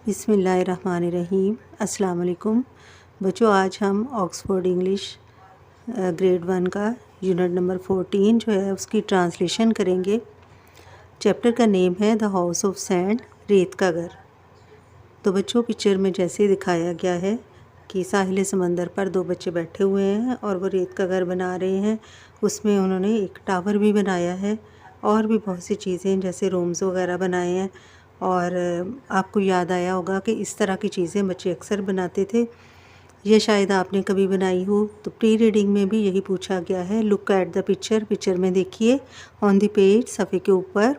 बिस्मिल्लाहिर्रहमानिर्रहीम। अस्सलाम वालेकुम बच्चों, आज हम ऑक्सफोर्ड इंग्लिश ग्रेड 1 का यूनिट नंबर 14 जो है उसकी ट्रांसलेशन करेंगे। चैप्टर का नेम है द हाउस ऑफ सैंड, रेत का घर। तो बच्चों, पिक्चर में जैसे दिखाया गया है कि साहिल समंदर पर दो बच्चे बैठे हुए हैं और वो रेत का घर बना रहे हैं। उसमें उन्होंने एक टावर भी बनाया है और भी बहुत सी चीज़ें जैसे रूम्स वगैरह बनाए हैं। और आपको याद आया होगा कि इस तरह की चीज़ें बच्चे अक्सर बनाते थे, ये शायद आपने कभी बनाई हो। तो प्री रीडिंग में भी यही पूछा गया है। Look at the picture, picture में देखिए ऑन द पेज, सफ़े के ऊपर।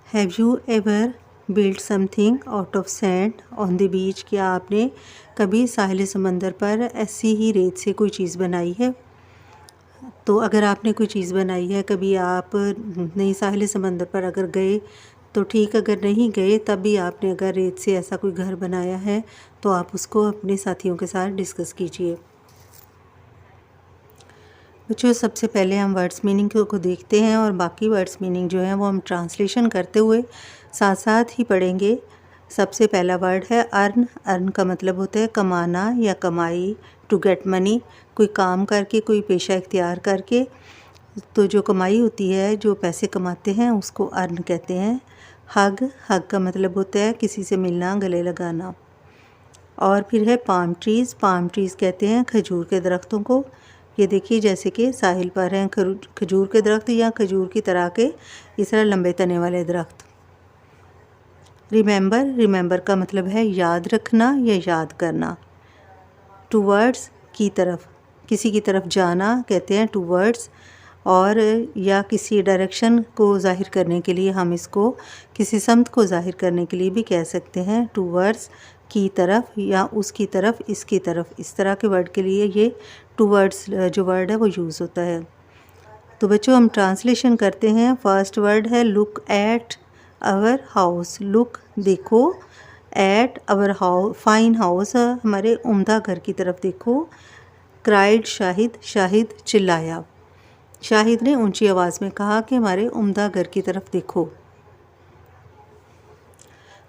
Have you ever build something out of sand on the beach? क्या आपने कभी साहिल समंदर पर ऐसी ही रेत से कोई चीज़ बनाई है? तो अगर आपने कोई चीज़ बनाई है, कभी आप नई साहिल समंदर पर अगर गए तो ठीक, अगर नहीं गए तब भी आपने अगर रेत से ऐसा कोई घर बनाया है तो आप उसको अपने साथियों के साथ डिस्कस कीजिए। बच्चों, सबसे पहले हम वर्ड्स मीनिंग को देखते हैं और बाकी वर्ड्स मीनिंग जो है वो हम ट्रांसलेशन करते हुए साथ साथ ही पढ़ेंगे। सबसे पहला वर्ड है अर्न। अर्न का मतलब होता है कमाना या कमाई। टू गेट मनी, कोई काम करके, कोई पेशा इख्तियार करके, तो जो कमाई होती है, जो पैसे कमाते हैं, उसको अर्न कहते हैं। हग। हग का मतलब होता है किसी से मिलना, गले लगाना। और फिर है पाम ट्रीज़। पाम ट्रीज़ कहते हैं खजूर के दरख्तों को। ये देखिए जैसे कि साहिल पर हैं खजूर के दरख्त या खजूर की तरह के इस तरह लंबे तने वाले दरख्त। रिमेंबर। रिमेंबर का मतलब है याद रखना या याद करना। टूवर्ड्स, की तरफ, किसी की तरफ जाना कहते हैं टूवर्ड्स। और या किसी डायरेक्शन को ज़ाहिर करने के लिए हम इसको, किसी समत को ज़ाहिर करने के लिए भी कह सकते हैं टूवर्ड्स, की तरफ या उसकी तरफ, इसकी तरफ। इस तरह के वर्ड के लिए ये टूवर्ड्स जो वर्ड है वो यूज़ होता है। तो बच्चों, हम ट्रांसलेशन करते हैं। फर्स्ट वर्ड है look at our house. Look, देखो। At our house, fine house, हमारे उम्दा घर की तरफ देखो। क्राइड शाहिद, शाहिद चिल्लाया। शाहिद ने ऊंची आवाज़ में कहा कि हमारे उम्दा घर की तरफ देखो।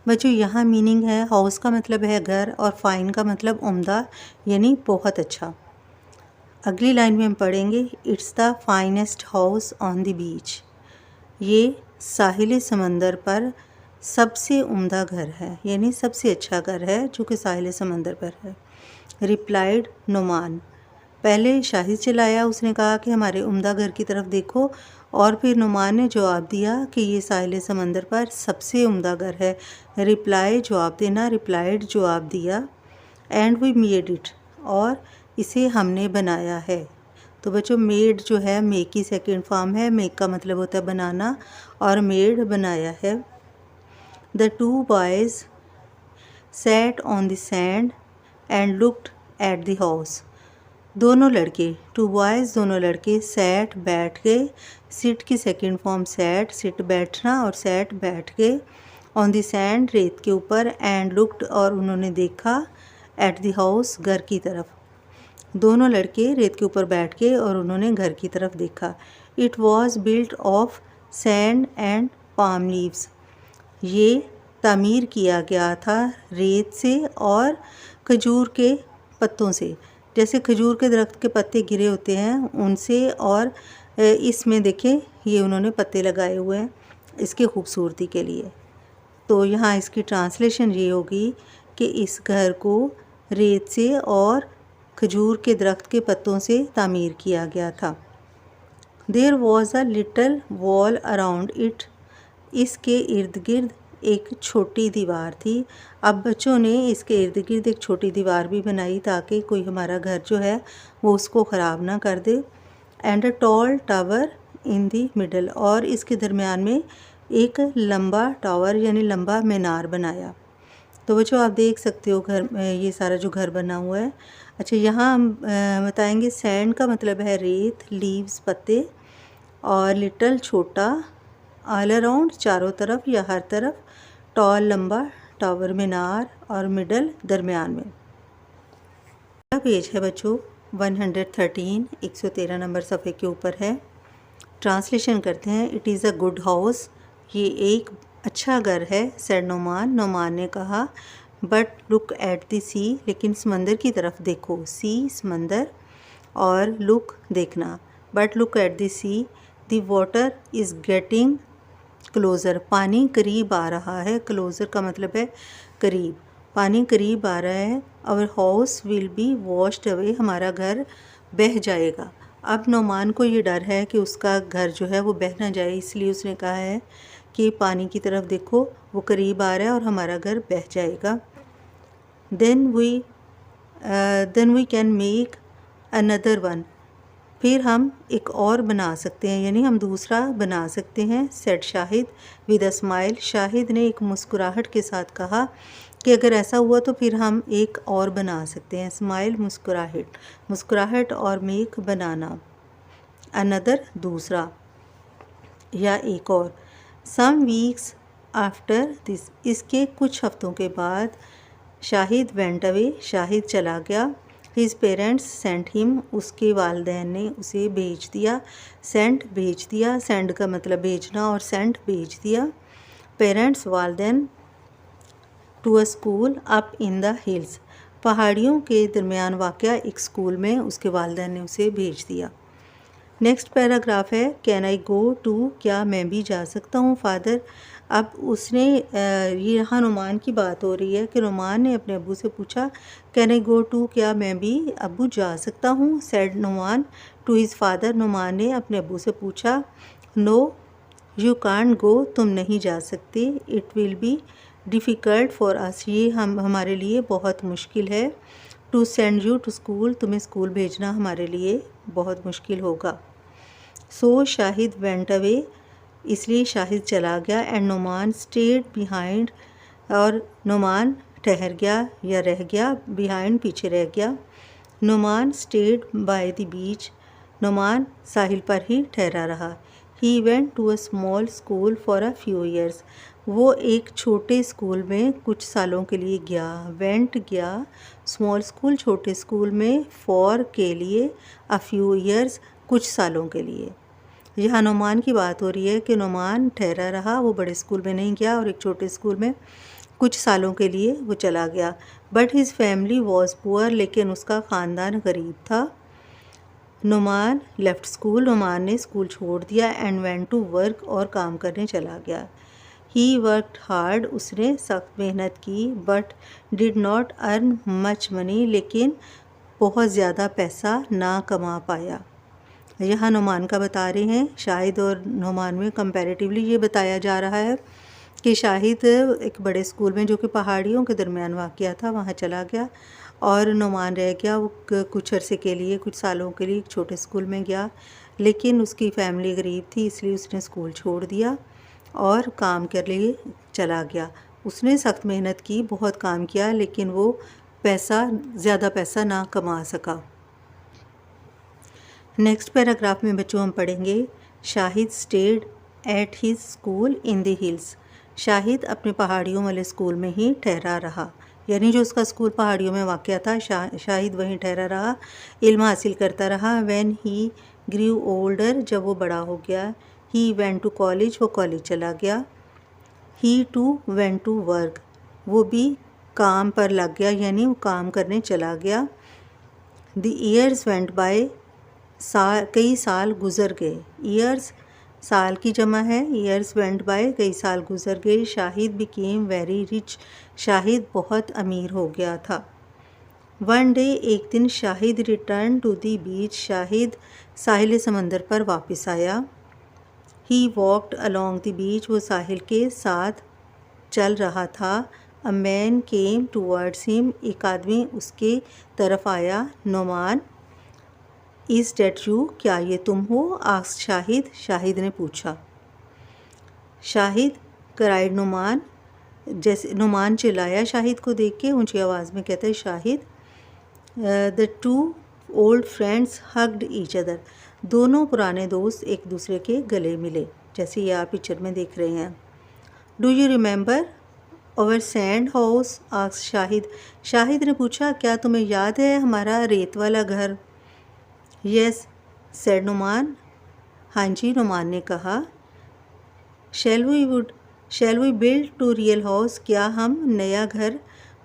बच्चों, यहाँ मीनिंग है हाउस का मतलब है घर और फाइन का मतलब उम्दा यानी बहुत अच्छा। अगली लाइन में हम पढ़ेंगे it's the finest house on the beach. ये साहिल समंदर पर सबसे उम्दा घर है, यानी सबसे अच्छा घर है जो कि साहिल समंदर पर है। रिप्लाइड नुमान, पहले शाहिद चिल्लाया, उसने कहा कि हमारे उम्दा घर की तरफ देखो। और फिर नुमान ने जवाब दिया कि ये साहिल समंदर पर सबसे उम्दा घर है। रिप्लाई, जवाब देना, रिप्लाइड, जवाब दिया। एंड वी मेड इट, और इसे हमने बनाया है। तो बच्चों, मेड जो है मेक की सेकेंड फॉर्म है। मेक का मतलब होता है बनाना और मेड बनाया है। The two boys sat on the sand and looked at the house. दोनों लड़के, टू बॉयज़, दोनों लड़के, सैट बैठ गए। सिट की सेकेंड फॉर्म सैट, सिट बैठना और सैट बैठ गए। ऑन द सैंड, रेत के ऊपर। एंड लुक्ड, और उन्होंने देखा। एट द हाउस, घर की तरफ। दोनों लड़के रेत के ऊपर बैठ गए और उन्होंने घर की तरफ देखा। It was built of sand and palm leaves. ये तामीर किया गया था रेत से और खजूर के पत्तों से। जैसे खजूर के दरख्त के पत्ते गिरे होते हैं उनसे, और इसमें देखें ये उन्होंने पत्ते लगाए हुए हैं इसकी खूबसूरती के लिए। तो यहाँ इसकी ट्रांसलेशन ये होगी कि इस घर को रेत से और खजूर के दरख्त के पत्तों से तामीर किया गया था। There was a little wall around it. इसके इर्द गिर्द एक छोटी दीवार थी। अब बच्चों ने इसके इर्द गिर्द एक छोटी दीवार भी बनाई ताकि कोई हमारा घर जो है वो उसको ख़राब ना कर दे। And a tall tower in the middle, और इसके दरमियान में एक लंबा टावर यानी लंबा मीनार बनाया। तो बच्चों, आप देख सकते हो घर में ये सारा जो घर बना हुआ है। अच्छा, यहाँ हम बताएंगे सैंड का मतलब है रेत, लीव्स पत्ते, और लिटल छोटा, ऑल अराउंड चारों तरफ या हर तरफ, टॉल लंबा, टावर मीनार, और मिडल दरमियान में। पेज है बच्चों 113, 113 नंबर सफ़े के ऊपर है। ट्रांसलेशन करते हैं। It is a good house, ये एक अच्छा घर है, said नुमान। नुमान ने कहा, बट लुक एट द सी, लेकिन समंदर की तरफ देखो। सी समंदर और लुक देखना। But look at the sea, the water is getting closer, पानी करीब आ रहा है। क्लोज़र का मतलब है करीब, पानी करीब आ रहा है। Our house will be washed away, हमारा घर बह जाएगा। अब नुमान को ये डर है कि उसका घर जो है वो बह ना जाए, इसलिए उसने कहा है कि पानी की तरफ देखो, वो करीब आ रहा है और हमारा घर बह जाएगा। Then we can make another one, फिर हम एक और बना सकते हैं, यानी हम दूसरा बना सकते हैं। Said Shahid with a smile, Shahid ने एक मुस्कुराहट के साथ कहा कि अगर ऐसा हुआ तो फिर हम एक और बना सकते हैं। स्माइल मुस्कुराहट, मुस्कुराहट और मेक बनाना, अनदर दूसरा या एक और। सम वीक्स आफ्टर दिस, इसके कुछ हफ्तों के बाद शाहिद वेंट अवे, शाहिद चला गया। हिज पेरेंट्स सेंट हिम, उसके वालदैन ने उसे भेज दिया। सेंट भेज दिया, सेंड का मतलब भेजना और सेंट भेज दिया। पेरेंट्स वालदैन to a school up in the hills, पहाड़ियों के दरमियान वाक़या एक स्कूल में उसके वालदैन ने उसे भेज दिया। नेक्स्ट पैराग्राफ है, कैन आई गो टू, क्या मैं भी जा सकता हूँ फादर। अब उसने ये यहाँ नुमान की बात हो रही है कि नुमान ने अपने अब्बू से पूछा, कैन आई गो टू, क्या मैं भी अब्बू जा सकता हूँ। Said Numan to his father, Numan ने अपने अब्बू से पूछा। नो यू कांट गो, तुम नहीं जा सकते। It will be difficult for us, ये हमारे लिए बहुत मुश्किल है। To send you to school, तुम्हें स्कूल भेजना हमारे लिए बहुत मुश्किल होगा। सो शाहिद वेंट अवे, इसलिए शाहिद चला गया। एंड नुमान स्टेड बिहाइंड, और नुमान ठहर गया या रह गया। बिहाइंड पीछे रह गया। Numan stayed by the beach, Numan साहिल पर ही ठहरा रहा। He went to a small school for a few years, वो एक छोटे स्कूल में कुछ सालों के लिए गया। वेंट गया, स्मॉल स्कूल छोटे स्कूल में, फॉर के लिए, अ फ्यू ईयर्स कुछ सालों के लिए। यहाँ नुमान की बात हो रही है कि नुमान ठहरा रहा, वो बड़े स्कूल में नहीं गया और एक छोटे स्कूल में कुछ सालों के लिए वो चला गया। But his family was poor, लेकिन उसका ख़ानदान गरीब था। नुमान लेफ्ट स्कूल, नुमान ने स्कूल छोड़ दिया। एंड वेंट टू वर्क, और काम करने चला गया। ही वर्कड हार्ड, उसने सख्त मेहनत की। But did not earn much money, लेकिन बहुत ज़्यादा पैसा ना कमा पाया। यहाँ नुमान का बता रहे हैं, शाहिद और नुमान में कंपैरेटिवली ये बताया जा रहा है कि शाहिद एक बड़े स्कूल में जो कि पहाड़ियों के दरमियान वाक़या था वहाँ चला गया, और नुमान रह गया, वो कुछ अरसे के लिए, कुछ सालों के लिए एक छोटे स्कूल में गया। लेकिन उसकी फ़ैमिली गरीब थी, इसलिए उसने स्कूल छोड़ दिया और काम के लिए चला गया। उसने सख्त मेहनत की, बहुत काम किया, लेकिन वो ज़्यादा पैसा ना कमा सका। नेक्स्ट पैराग्राफ में बच्चों हम पढ़ेंगे, Shahid stayed at his school in the hills, Shahid अपने पहाड़ियों वाले स्कूल में ही ठहरा रहा, यानी जो उसका स्कूल पहाड़ियों में वाक़या था, शाहिद वहीं ठहरा रहा, इल्म हासिल करता रहा। व्हेन ही ग्रू ओल्डर, जब वो बड़ा हो गया। ही वेंट टू कॉलेज, वो कॉलेज चला गया। ही टू वेंट टू वर्क, वो भी काम पर लग गया, यानी वो काम करने चला गया। द ईयर्स वेंट बाय, कई साल गुज़र गए। ईयर्स साल की जमा है, ईयर्स वेंट बाय, कई साल गुज़र गए। Shahid became very rich, Shahid बहुत अमीर हो गया था। वन डे, एक दिन, Shahid return to the beach, Shahid साहिल समंदर पर वापस आया। He walked along the beach, वो साहिल के साथ चल रहा था। A man came towards him, एक आदमी उसके तरफ आया। नुमान इज़ डेट यू, क्या ये तुम हो। आस्क्ड शाहिद, शाहिद ने पूछा। शाहिद क्राइड नुमान, जैसे नुमान चिल्लाया शाहिद को देख के, ऊंची आवाज़ में कहता है Shahid. The two old friends hugged each other, दोनों पुराने दोस्त एक दूसरे के गले मिले, जैसे ये आप पिक्चर में देख रहे हैं। Do you remember over sand house, asked Shahid, Shahid ने पूछा, क्या तुम्हें याद है हमारा रेत वाला घर। यस सेड नुमान, हाँ जी नुमान ने कहा। Shall we build to real house, क्या हम नया घर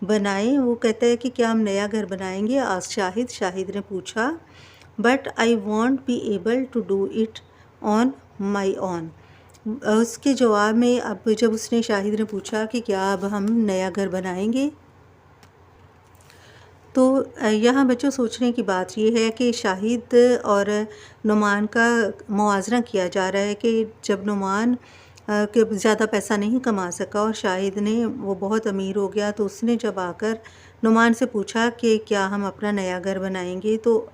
बनाएं। वो कहता है कि क्या हम नया घर बनाएंगे। आज शाहिद, शाहिद ने पूछा। But I won't be able to do it on my own. उसके जवाब में अब जब उसने, शाहिद ने पूछा कि क्या अब हम नया घर बनाएंगे, तो यहाँ बच्चों सोचने की बात ये है कि शाहिद और नुमान का मुआवजा किया जा रहा है कि जब नुमान के ज़्यादा पैसा नहीं कमा सका और शाहिद ने, वो बहुत अमीर हो गया, तो उसने जब आकर नुमान से पूछा कि क्या हम अपना नया घर बनाएंगे, तो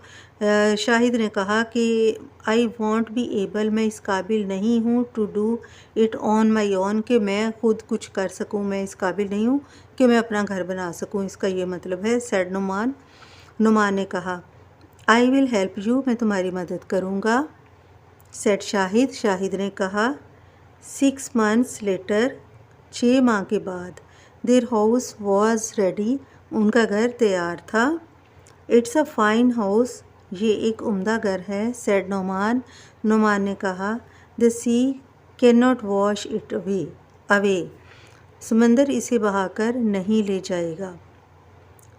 शाहिद ने कहा कि आई वॉन्ट बी एबल, मैं इस काबिल नहीं हूँ, to do it on my own, कि मैं ख़ुद कुछ कर सकूँ, मैं इस काबिल नहीं हूँ कि मैं अपना घर बना सकूँ, इसका ये मतलब है। सैड नुमान, नुमान ने कहा आई विल हेल्प यू, मैं तुम्हारी मदद करूँगा। सैड शाहिद, शाहिद ने कहा 6 months लेटर, 6 माह के बाद, देयर हाउस वॉज रेडी, उनका घर तैयार था। इट्स अ फाइन हाउस, ये एक उम्दा घर है। सैड नुमान, नुमान ने कहा the sea can not wash it away, समंदर इसे बहाकर नहीं ले जाएगा।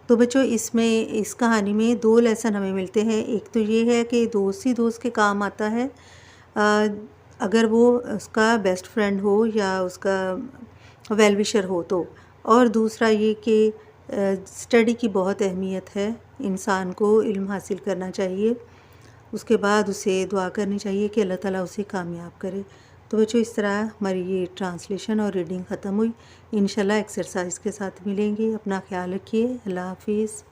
तो बच्चों इसमें, इस कहानी में 2 लेसन हमें मिलते हैं। एक तो ये है कि दोस्त ही दोस्त के काम आता है, अगर वो उसका बेस्ट फ्रेंड हो या उसका वेल विशर हो तो। और दूसरा ये कि स्टडी की बहुत अहमियत है, इंसान को इल्म हासिल करना चाहिए, उसके बाद उसे दुआ करनी चाहिए कि अल्लाह ताला उसे कामयाब करे। तो बच्चों इस तरह हमारी ये ट्रांसलेशन और रीडिंग ख़त्म हुई। इंशाल्लाह एक्सरसाइज के साथ मिलेंगे। अपना ख्याल रखिए। अल्लाह हाफिज़।